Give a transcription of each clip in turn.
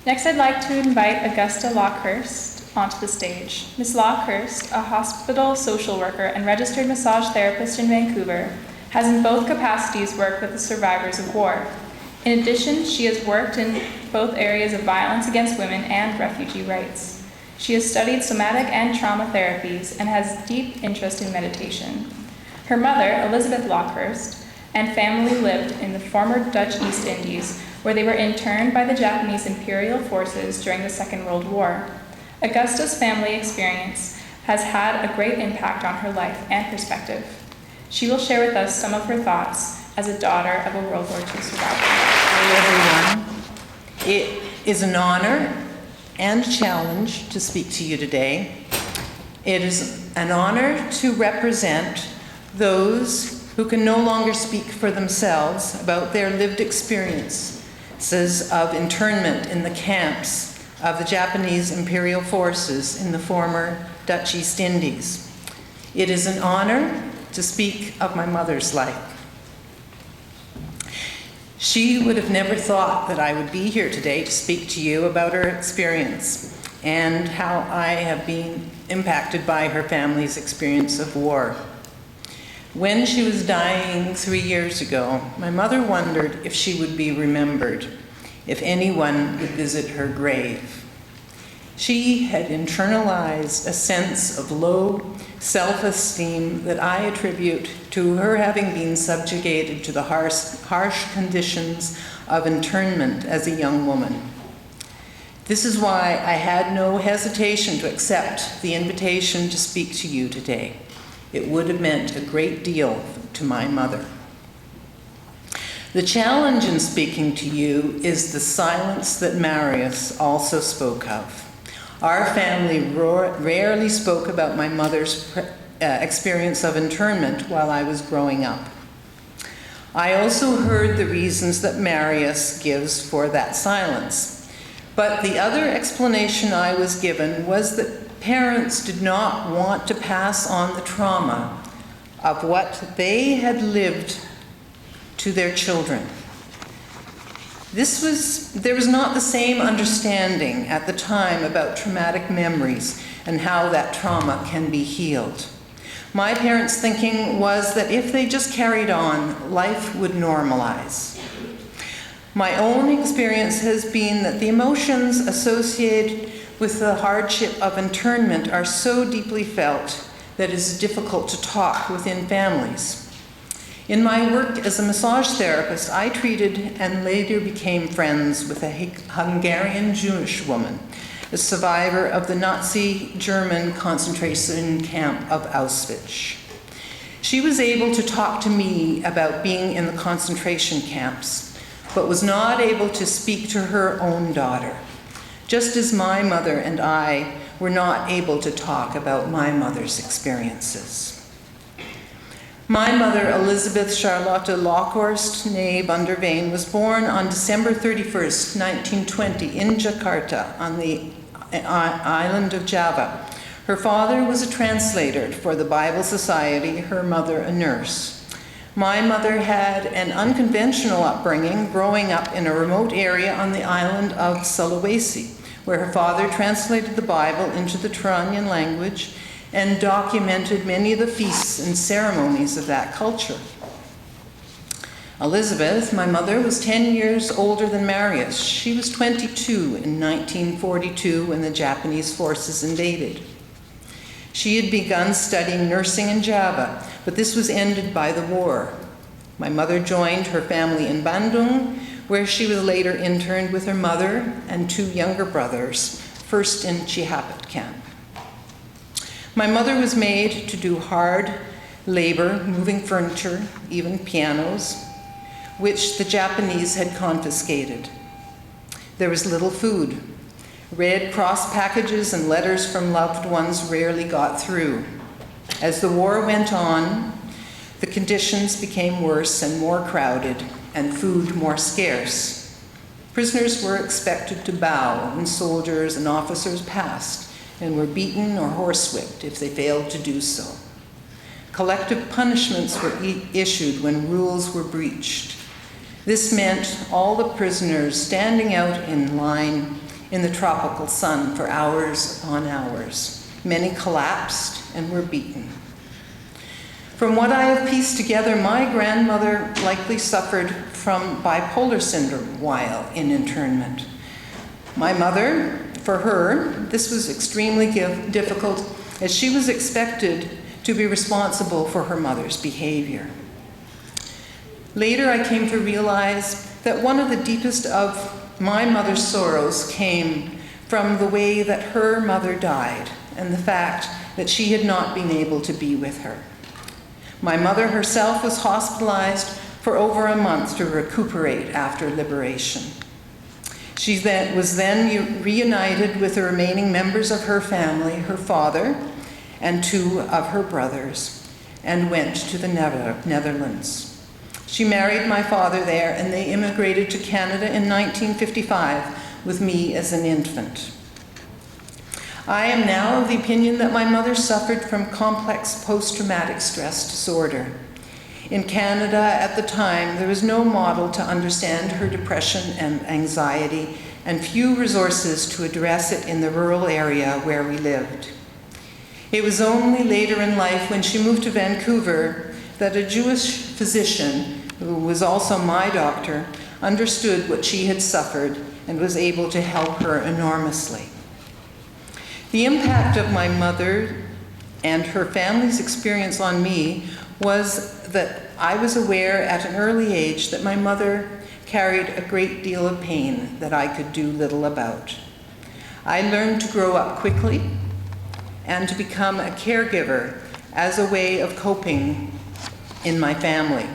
Next, I'd like to invite Augusta Lokhurst onto the stage. Ms. Lokhurst, a hospital social worker and registered massage therapist in Vancouver, has in both capacities worked with the survivors of war. In addition, she has worked in both areas of violence against women and refugee rights. She has studied somatic and trauma therapies and has deep interest in meditation. Her mother, Elisabeth Lokhorst, and family lived in the former Dutch East Indies, where they were interned by the Japanese Imperial Forces during the Second World War. Augusta's family experience has had a great impact on her life and perspective. She will share with us some of her thoughts as a daughter of a World War II survivor. Hello, everyone. It is an honor and a challenge to speak to you today. It is an honor to represent those who can no longer speak for themselves about their lived experiences of internment in the camps of the Japanese Imperial Forces in the former Dutch East Indies. It is an honor to speak of my mother's life. She would have never thought that I would be here today to speak to you about her experience and how I have been impacted by her family's experience of war. When she was dying 3 years ago, my mother wondered if she would be remembered, if anyone would visit her grave. She had internalized a sense of low self-esteem that I attribute to her having been subjugated to the harsh conditions of internment as a young woman. This is why I had no hesitation to accept the invitation to speak to you today. It would have meant a great deal to my mother. The challenge in speaking to you is the silence that Marius also spoke of. Our family rarely spoke about my mother's experience of internment while I was growing up. I also heard the reasons that Marius gives for that silence. But the other explanation I was given was that parents did not want to pass on the trauma of what they had lived to their children. There was not the same understanding at the time about traumatic memories and how that trauma can be healed. My parents' thinking was that if they just carried on, life would normalize. My own experience has been that the emotions associated with the hardship of internment are so deeply felt that it is difficult to talk within families. In my work as a massage therapist, I treated and later became friends with a Hungarian Jewish woman, a survivor of the Nazi German concentration camp of Auschwitz. She was able to talk to me about being in the concentration camps, but was not able to speak to her own daughter, just as my mother and I were not able to talk about my mother's experiences. My mother, Elisabeth Charlotte Lokhorst, née van der Veen, was born on December 31st, 1920 in Jakarta on the island of Java. Her father was a translator for the Bible Society, her mother a nurse. My mother had an unconventional upbringing, growing up in a remote area on the island of Sulawesi, where her father translated the Bible into the Turanian language and documented many of the feasts and ceremonies of that culture. Elisabeth, my mother, was 10 years older than Marius. She was 22 in 1942 when the Japanese forces invaded. She had begun studying nursing in Java, but this was ended by the war. My mother joined her family in Bandung, where she was later interned with her mother and 2 younger brothers, first in Chihapat camp. My mother was made to do hard labor, moving furniture, even pianos, which the Japanese had confiscated. There was little food. Red Cross packages and letters from loved ones rarely got through. As the war went on, the conditions became worse and more crowded, and food more scarce. Prisoners were expected to bow when soldiers and officers passed, and were beaten or horsewhipped if they failed to do so. Collective punishments were issued when rules were breached. This meant all the prisoners standing out in line in the tropical sun for hours upon hours. Many collapsed and were beaten. From what I have pieced together, my grandmother likely suffered from bipolar syndrome while in internment. My mother, for her, this was extremely difficult, as she was expected to be responsible for her mother's behavior. Later, I came to realize that one of the deepest of my mother's sorrows came from the way that her mother died and the fact that she had not been able to be with her. My mother herself was hospitalized for over a month to recuperate after liberation. She was then reunited with the remaining members of her family, her father, and 2 of her brothers, and went to the Netherlands. She married my father there, and they immigrated to Canada in 1955 with me as an infant. I am now of the opinion that my mother suffered from complex post-traumatic stress disorder. In Canada at the time, there was no model to understand her depression and anxiety, and few resources to address it in the rural area where we lived. It was only later in life, when she moved to Vancouver, that a Jewish physician, who was also my doctor, understood what she had suffered and was able to help her enormously. The impact of my mother and her family's experience on me was that I was aware at an early age that my mother carried a great deal of pain that I could do little about. I learned to grow up quickly and to become a caregiver as a way of coping in my family.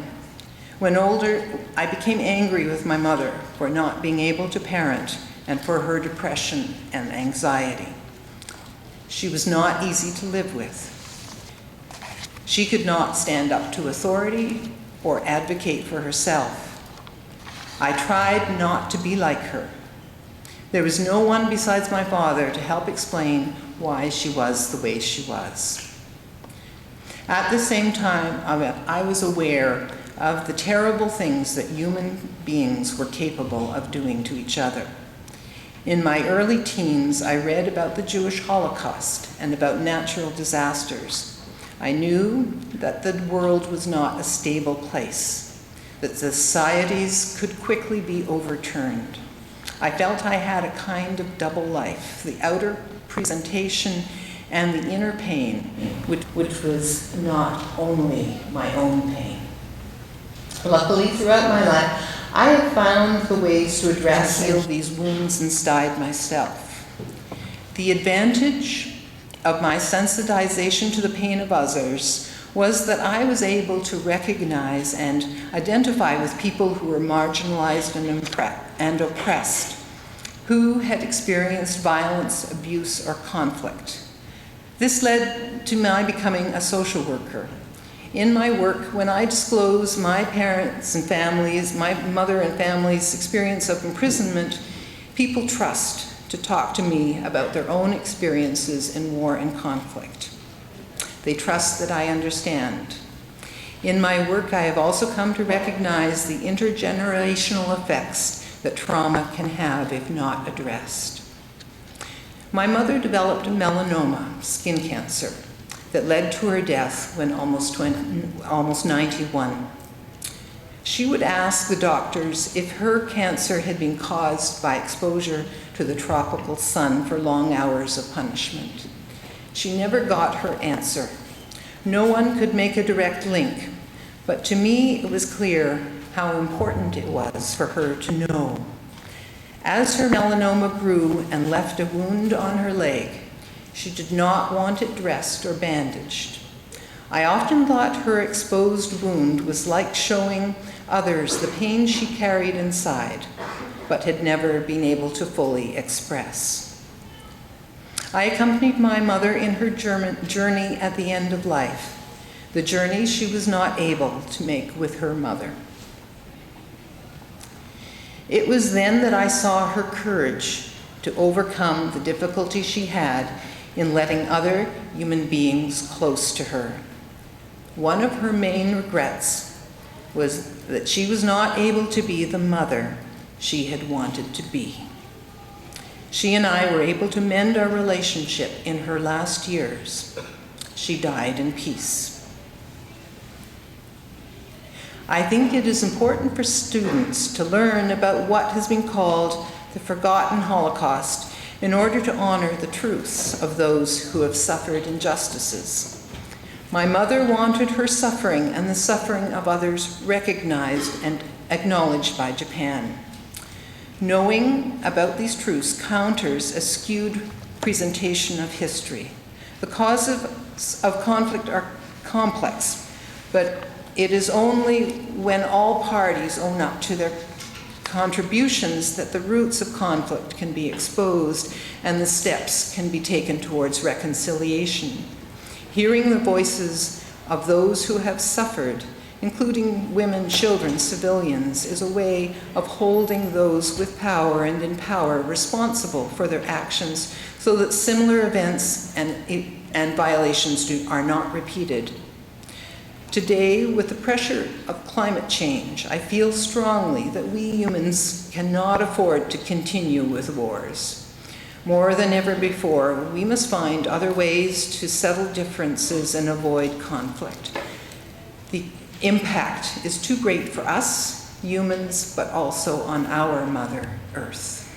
When older, I became angry with my mother for not being able to parent and for her depression and anxiety. She was not easy to live with. She could not stand up to authority or advocate for herself. I tried not to be like her. There was no one besides my father to help explain why she was the way she was. At the same time, I was aware of the terrible things that human beings were capable of doing to each other. In my early teens, I read about the Jewish Holocaust and about natural disasters. I knew that the world was not a stable place, that societies could quickly be overturned. I felt I had a kind of double life, the outer presentation and the inner pain, which was not only my own pain. Luckily, throughout my life, I have found the ways to address and heal these wounds inside myself. The advantage of my sensitization to the pain of others was that I was able to recognize and identify with people who were marginalized and oppressed, who had experienced violence, abuse, or conflict. This led to my becoming a social worker. In my work, when I disclose my parents and families, my mother and family's experience of imprisonment, people trust to talk to me about their own experiences in war and conflict. They trust that I understand. In my work, I have also come to recognize the intergenerational effects that trauma can have if not addressed. My mother developed a melanoma, skin cancer, that led to her death when almost 91. She would ask the doctors if her cancer had been caused by exposure to the tropical sun for long hours of punishment. She never got her answer. No one could make a direct link, but to me it was clear how important it was for her to know. As her melanoma grew and left a wound on her leg, she did not want it dressed or bandaged. I often thought her exposed wound was like showing others the pain she carried inside, but had never been able to fully express. I accompanied my mother in her journey at the end of life, the journey she was not able to make with her mother. It was then that I saw her courage to overcome the difficulty she had in letting other human beings close to her. One of her main regrets was that she was not able to be the mother she had wanted to be. She and I were able to mend our relationship in her last years. She died in peace. I think it is important for students to learn about what has been called the forgotten Holocaust in order to honor the truths of those who have suffered injustices. My mother wanted her suffering and the suffering of others recognized and acknowledged by Japan. Knowing about these truths counters a skewed presentation of history. The causes of conflict are complex, but it is only when all parties own up to their contributions that the roots of conflict can be exposed and the steps can be taken towards reconciliation. Hearing the voices of those who have suffered, including women, children, civilians, is a way of holding those with power and in power responsible for their actions so that similar events and violations are not repeated. Today, with the pressure of climate change, I feel strongly that we humans cannot afford to continue with wars. More than ever before, we must find other ways to settle differences and avoid conflict. The impact is too great for us, humans, but also on our Mother Earth.